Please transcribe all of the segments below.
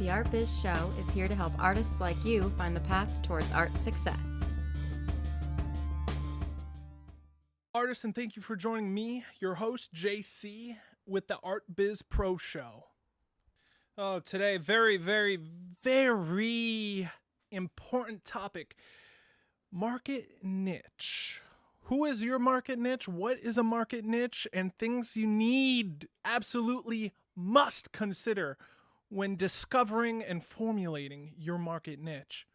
The Art Biz Show is here to help artists like you find the path towards art success. Artists, and thank you for joining me, your host, JC, with the Art Biz Pro Show. Oh, today, very, very, very important topic. Market niche. Who is your market niche? What is a market niche? And things you need, absolutely must consider when discovering and formulating your market niche.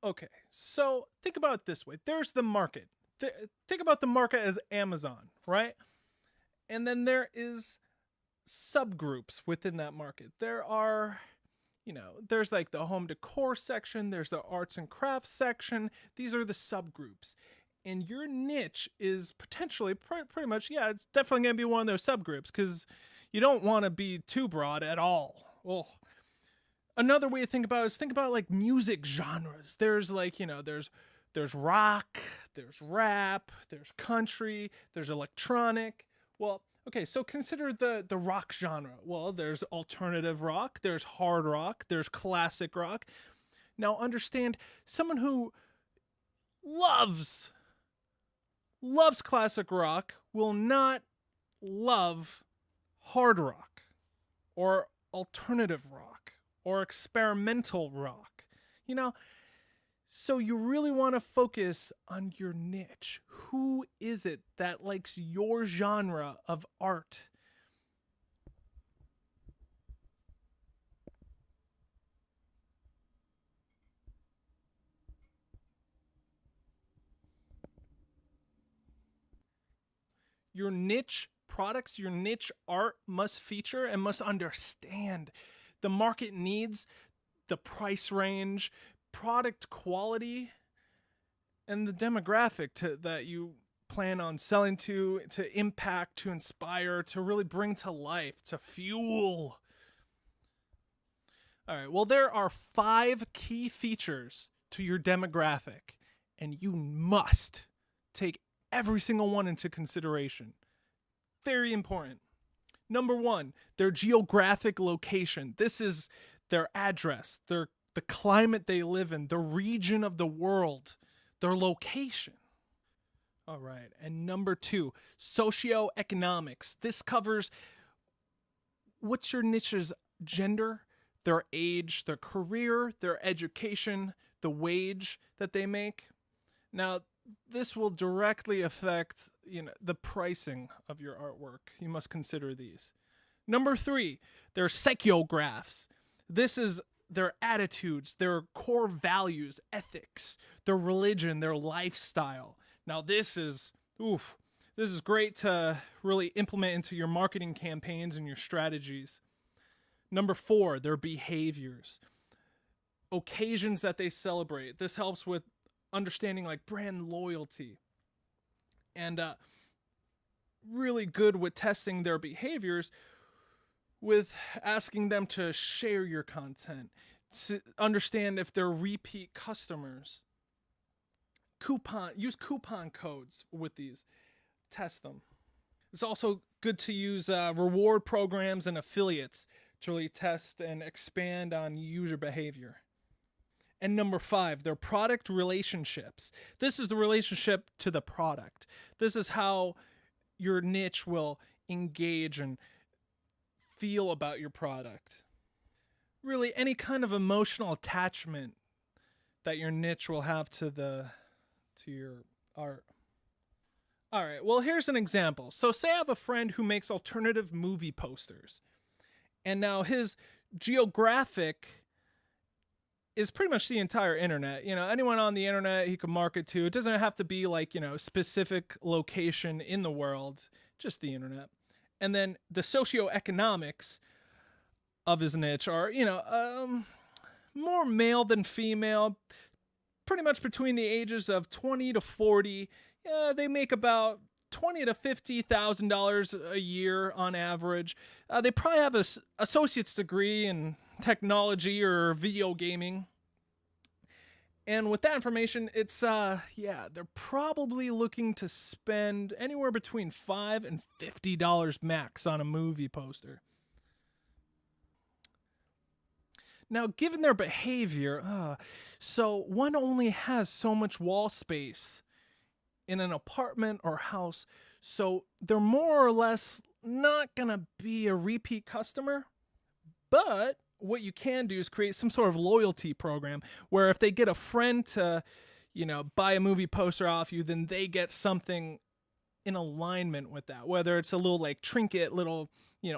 Okay, so think about it this way. There's the market. Think about the market as Amazon, right? And then there is subgroups within that market. There are, there's like the home decor section, there's the arts and crafts section. These are the subgroups. And your niche is potentially pretty much, it's definitely going to be one of those subgroups because you don't want to be too broad at all. Well, another way to think about it is think about like music genres. There's like, there's rock, there's rap, there's country, there's electronic. Well, okay, so consider the rock genre. Well, there's alternative rock, there's hard rock, there's classic rock. Now understand, someone who loves classic rock will not love hard rock or alternative rock or experimental rock. So you really want to focus on your niche. Who is it that likes your genre of art? Your niche products, your niche art must feature and must understand the market needs, the price range, product quality, and the demographic that you plan on selling to impact, to inspire, to really bring to life, to fuel. All right, well, there are 5 key features to your demographic, and you must take every single one into consideration. Very important. Number 1, their geographic location. This is their address, the climate they live in, the region of the world, their location. All right, and number 2, socioeconomics. This covers what's your niche's gender, their age, their career, their education, the wage that they make. Now, this will directly affect, the pricing of your artwork. You must consider these. Number 3, their psychographs. This is their attitudes, their core values, ethics, their religion, their lifestyle. Now this is great to really implement into your marketing campaigns and your strategies. Number 4, their behaviors, occasions that they celebrate. This helps with understanding like brand loyalty, and really good with testing their behaviors with asking them to share your content, to understand if they're repeat customers. Use coupon codes with these. Test them. It's also good to use reward programs and affiliates to really test and expand on user behavior. And number 5, their product relationships. This is the relationship to the product. This is how your niche will engage and feel about your product. Really, any kind of emotional attachment that your niche will have to your art. All right, well, here's an example. So say I have a friend who makes alternative movie posters, and now his geographic is pretty much the entire internet. Anyone on the internet he could market to. It doesn't have to be like, a specific location in the world, just the internet. And then the socioeconomics of his niche are, more male than female, pretty much between the ages of 20 to 40. They make about $20,000 to $50,000 a year on average. They probably have an associate's degree in technology or video gaming. And with that information, it's, they're probably looking to spend anywhere between $5 and $50 max on a movie poster. Now, given their behavior, so one only has so much wall space in an apartment or house, so they're more or less not gonna be a repeat customer. But what you can do is create some sort of loyalty program where if they get a friend to, buy a movie poster off you, then they get something in alignment with that. Whether it's a little like trinket, little,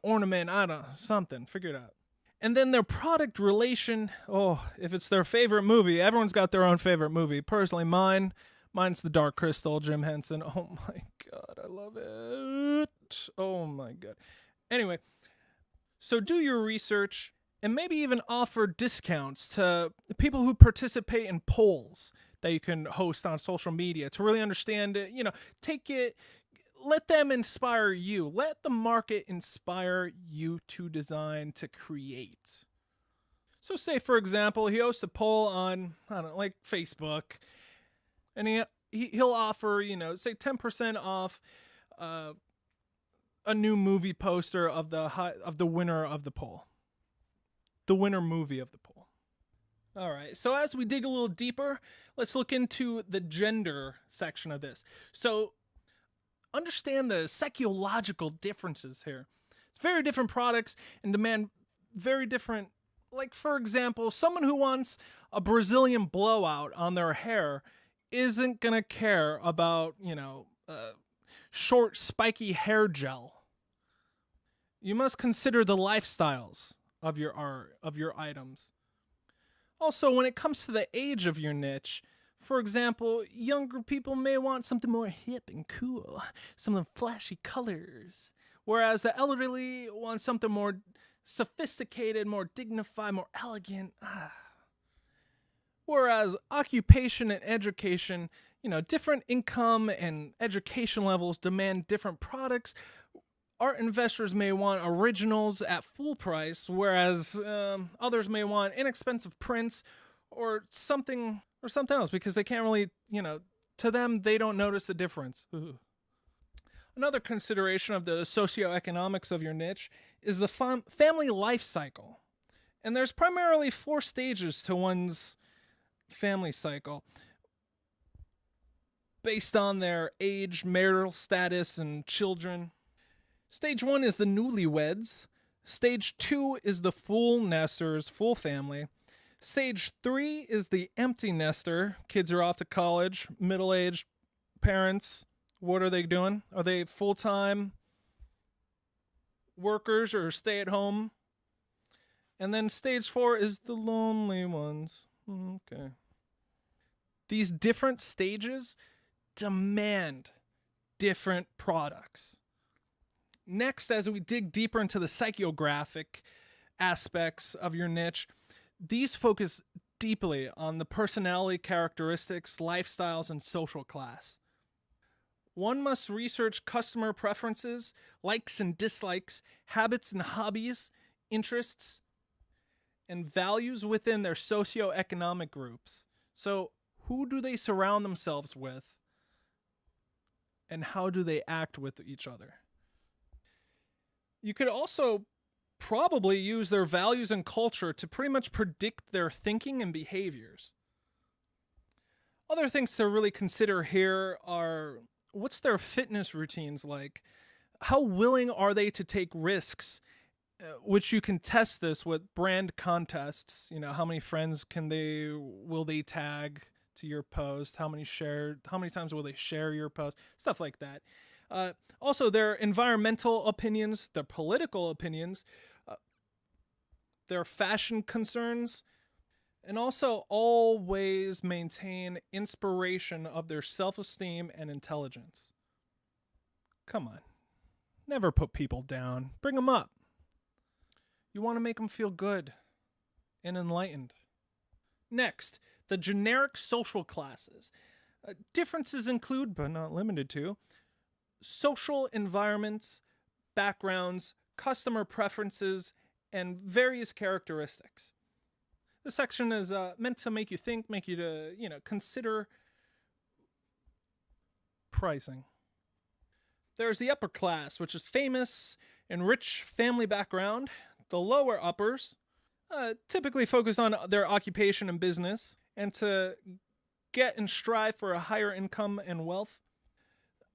ornament, I don't know, something, figure it out. And then their product relation, if it's their favorite movie, everyone's got their own favorite movie. Personally, mine's The Dark Crystal, Jim Henson. Oh my God, I love it. Oh my God. Anyway, so do your research and maybe even offer discounts to people who participate in polls that you can host on social media to really understand it. Take it, let them inspire you. Let the market inspire you to design, to create. So say, for example, he hosts a poll on, I don't know, like Facebook, and he'll offer, say 10% off a new movie poster of the winner of the poll. The winner movie of the poll. All right, so as we dig a little deeper, let's look into the gender section of this. So understand the psychological differences here. It's very different products and demand very different, like for example, someone who wants a Brazilian blowout on their hair isn't gonna care about, short spiky hair gel. You must consider the lifestyles of your art, of your items. Also, when it comes to the age of your niche, for example, younger people may want something more hip and cool, some flashy colors, whereas the elderly want something more sophisticated, more dignified, more elegant. Whereas occupation and education, different income and education levels demand different products. Art investors may want originals at full price, whereas others may want inexpensive prints or something else because they can't really, to them, they don't notice the difference. Ooh. Another consideration of the socioeconomics of your niche is the family life cycle. And there's primarily 4 stages to one's family cycle based on their age, marital status, and children. Stage 1 is the newlyweds. Stage 2 is the full nesters, full family. Stage 3 is the empty nester. Kids are off to college, middle-aged parents. What are they doing? Are they full-time workers or stay-at-home? And then stage 4 is the lonely ones. Okay. These different stages demand different products. Next, as we dig deeper into the psychographic aspects of your niche, these focus deeply on the personality characteristics, lifestyles, and social class. One must research customer preferences, likes and dislikes, habits and hobbies, interests, and values within their socioeconomic groups. So, who do they surround themselves with? And how do they act with each other? You could also probably use their values and culture to pretty much predict their thinking and behaviors. Other things to really consider here are what's their fitness routines like? How willing are they to take risks? Which you can test this with brand contests. How many friends will they tag to your post? How many times will they share your post? Stuff like that. Also, their environmental opinions, their political opinions, their fashion concerns, and also always maintain inspiration of their self-esteem and intelligence. Come on. Never put people down. Bring them up. You want to make them feel good and enlightened. Next, the generic social classes. Differences include, but not limited to, social environments, backgrounds, customer preferences, and various characteristics. This section is meant to make you think, make you to, consider pricing. There's the upper class, which is famous and rich family background. The lower uppers, typically focused on their occupation and business, and to get and strive for a higher income and wealth.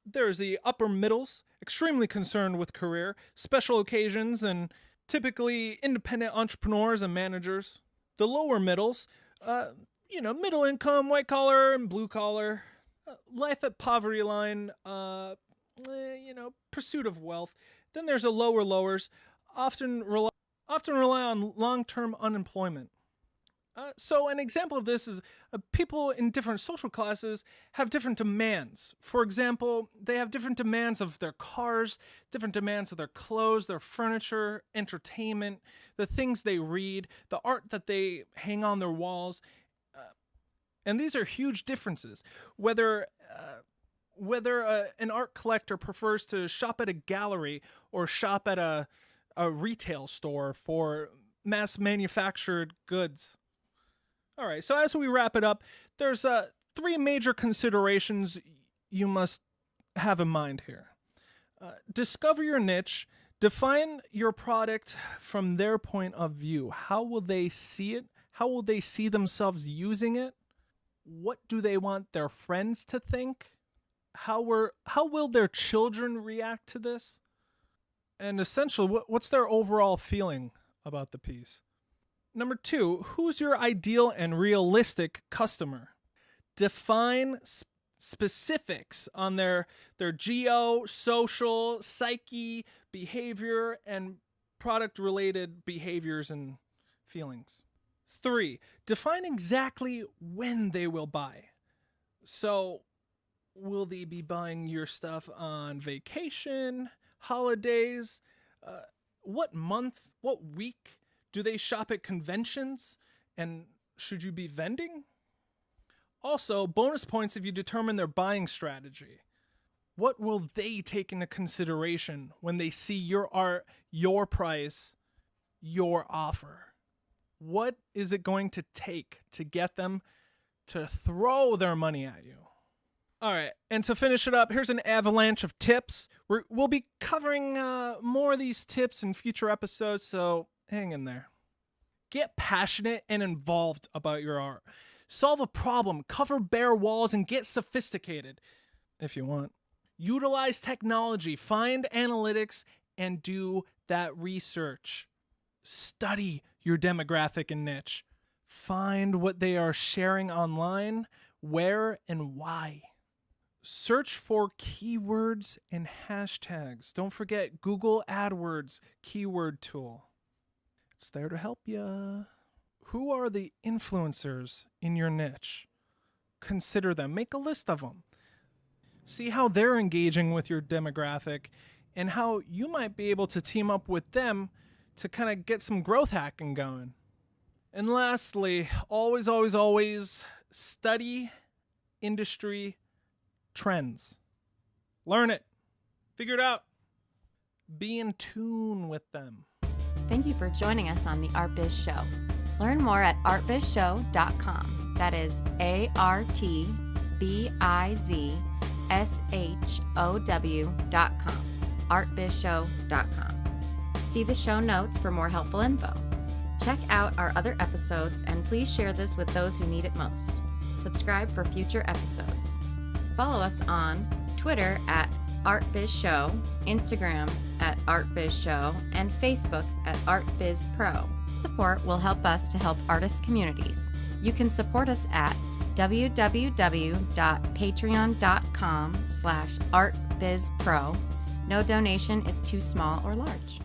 There's the upper middles, extremely concerned with career, special occasions, and typically independent entrepreneurs and managers. The lower middles, middle income, white collar and blue collar, life at poverty line, pursuit of wealth. Then there's the lower lowers, often rely on long-term unemployment. So an example of this is people in different social classes have different demands. For example, they have different demands of their cars, different demands of their clothes, their furniture, entertainment, the things they read, the art that they hang on their walls. And these are huge differences. Whether an art collector prefers to shop at a gallery or shop at a retail store for mass manufactured goods. All right, so as we wrap it up, there's 3 major considerations you must have in mind here. Discover your niche. Define your product from their point of view. How will they see it? How will they see themselves using it? What do they want their friends to think? How will their children react to this? And essentially, what's their overall feeling about the piece? Number 2, who's your ideal and realistic customer? Define specifics on their geo, social, psyche, behavior, and product-related behaviors and feelings. 3, define exactly when they will buy. So, will they be buying your stuff on vacation, holidays? What month? What week? Do they shop at conventions? And should you be vending? Also, bonus points if you determine their buying strategy. What will they take into consideration when they see your art, your price, your offer? What is it going to take to get them to throw their money at you? All right, and to finish it up, here's an avalanche of tips. We'll be covering more of these tips in future episodes, so hang in there. Get passionate and involved about your art. Solve a problem, cover bare walls, and get sophisticated if you want. Utilize technology, find analytics, and do that research. Study your demographic and niche. Find what they are sharing online, where, and why. Search for keywords and hashtags. Don't forget Google AdWords keyword tool. It's there to help you. Who are the influencers in your niche? Consider them. Make a list of them. See how they're engaging with your demographic and how you might be able to team up with them to kind of get some growth hacking going. And lastly, always, always, always study industry trends. Learn it. Figure it out. Be in tune with them. Thank you for joining us on the ArtBiz Show. Learn more at artbizshow.com. That is ArtBizShow.com. ArtBizShow.com. See the show notes for more helpful info. Check out our other episodes and please share this with those who need it most. Subscribe for future episodes. Follow us on Twitter at ArtBizShow, Instagram at ArtBizShow, and Facebook at ArtBizPro. Support will help us to help artist communities. You can support us at www.patreon.com/ArtBizPro. No donation is too small or large.